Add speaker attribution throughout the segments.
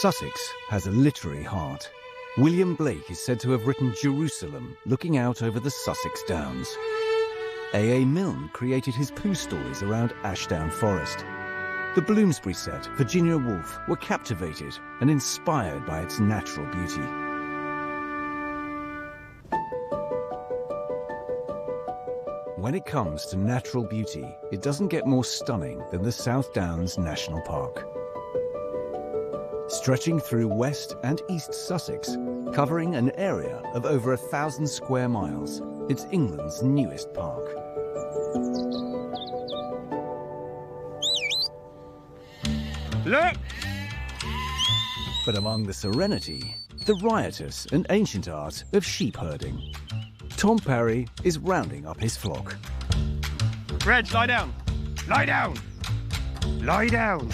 Speaker 1: Sussex has a literary heart. William Blake is said to have written Jerusalem looking out over the Sussex Downs. A. Milne created his Pooh stories around Ashdown Forest. The Bloomsbury set, Virginia Woolf, were captivated and inspired by its natural beauty. When it comes to natural beauty, it doesn't get more stunning than the South Downs National Park. Stretching through West and East Sussex, covering an area of over 1,000 square miles, it's England's newest park.
Speaker 2: Look!
Speaker 1: But among the serenity, the riotous and ancient art of sheep herding. Tom Parry is rounding up his flock.
Speaker 2: Reg, lie down! Lie down! Lie down!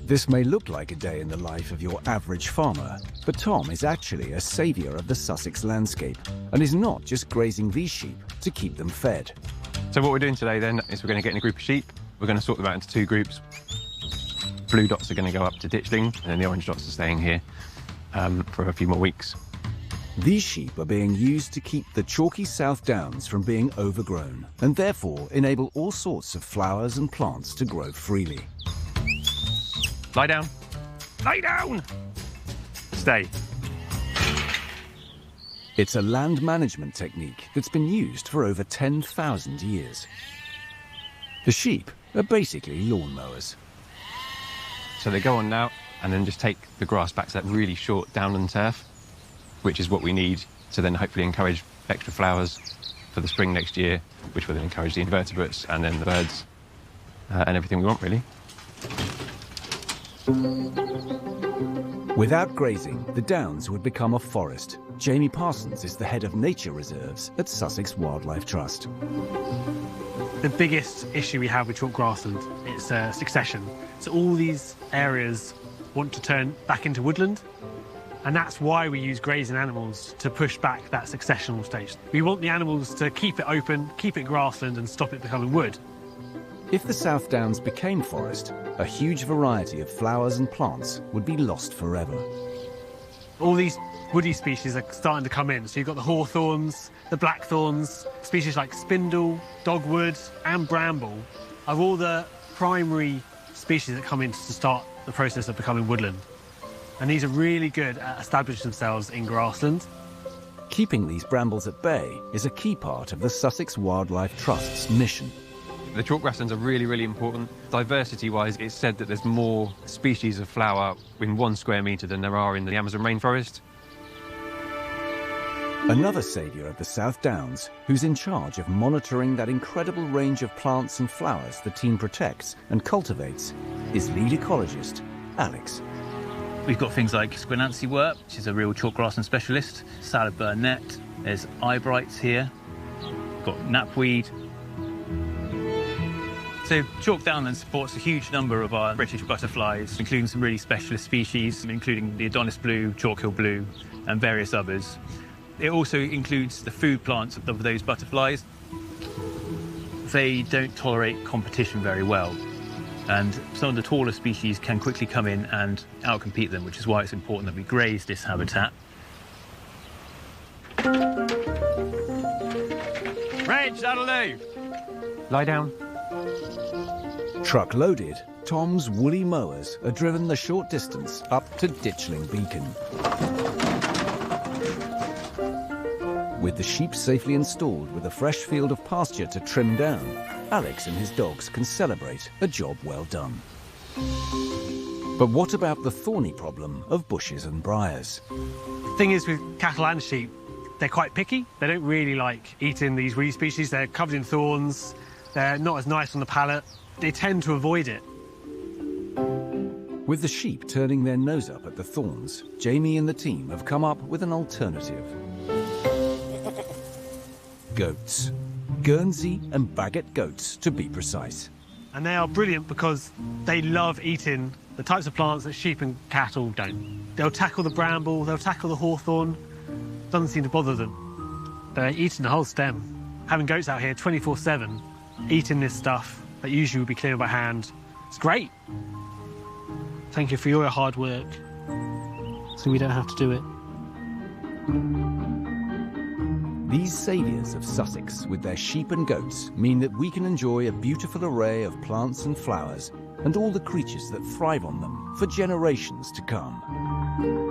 Speaker 1: This may look like a day in the life of your average farmer, but Tom is actually a saviour of the Sussex landscape and is not just grazing these sheep to keep them fed.
Speaker 2: So what we're doing today then is we're going to get in a group of sheep. We're going to sort them out into two groups. Blue dots are going to go up to ditchling and then the orange dots are staying here for a few more weeks.
Speaker 1: These sheep are being used to keep the chalky South Downs from being overgrown and therefore enable all sorts of flowers and plants to grow freely.
Speaker 2: Lie down. Lie down! Stay.
Speaker 1: It's a land management technique that's been used for over 10,000 years. The sheep are basically lawnmowers.
Speaker 2: So they go on now and then just take the grass back to that really short downland turf, which is what we need to then hopefully encourage extra flowers for the spring next year, which will then encourage the invertebrates and then the birds and everything we want, really.
Speaker 1: Without grazing, the Downs would become a forest. Jamie Parsons is the head of nature reserves at Sussex Wildlife Trust.
Speaker 3: The biggest issue we have with chalk grassland is succession. So all these areas want to turn back into woodland, and that's why we use grazing animals to push back that successional stage. We want the animals to keep it open, keep it grassland, and stop it becoming wood.
Speaker 1: If the South Downs became forest, a huge variety of flowers and plants would be lost forever.
Speaker 3: All these woody species are starting to come in. So you've got the hawthorns, the blackthorns, species like spindle, dogwood, and bramble are all the primary species that come in to start the process of becoming woodland. And these are really good at establishing themselves in grassland.
Speaker 1: Keeping these brambles at bay is a key part of the Sussex Wildlife Trust's mission.
Speaker 2: The chalk grasslands are really, really important. Diversity-wise, it's said that there's more species of flower in 1 square metre than there are in the Amazon rainforest.
Speaker 1: Another saviour of the South Downs, who's in charge of monitoring that incredible range of plants and flowers the team protects and cultivates, is lead ecologist Alex.
Speaker 4: We've got things like Squinancy wort, which is a real chalk grassland specialist, salad burnet, there's eyebrights here, got knapweed. So chalk downland supports a huge number of our British butterflies, including some really specialist species, including the Adonis blue, chalkhill blue, and various others. It also includes the food plants of those butterflies. They don't tolerate competition very well, and some of the taller species can quickly come in and outcompete them, which is why it's important that we graze this habitat.
Speaker 2: Reg, that'll do! Lie down.
Speaker 1: Truck loaded, Tom's woolly mowers are driven the short distance up to Ditchling Beacon. With the sheep safely installed with a fresh field of pasture to trim down, Alex and his dogs can celebrate a job well done. But what about the thorny problem of bushes and briars?
Speaker 3: The thing is with cattle and sheep, they're quite picky. They don't really like eating these weed species. They're covered in thorns. They're not as nice on the palate. They tend to avoid it.
Speaker 1: With the sheep turning their nose up at the thorns, Jamie and the team have come up with an alternative. Goats. Guernsey and Bagot goats, to be precise.
Speaker 3: And they are brilliant because they love eating the types of plants that sheep and cattle don't. They'll tackle the bramble, they'll tackle the hawthorn. Doesn't seem to bother them. They're eating the whole stem. Having goats out here 24/7, eating this stuff that usually would be cleared by hand, it's great. Thank you for your hard work. so we don't have to do it.
Speaker 1: These saviours of Sussex with their sheep and goats mean that we can enjoy a beautiful array of plants and flowers and all the creatures that thrive on them for generations to come.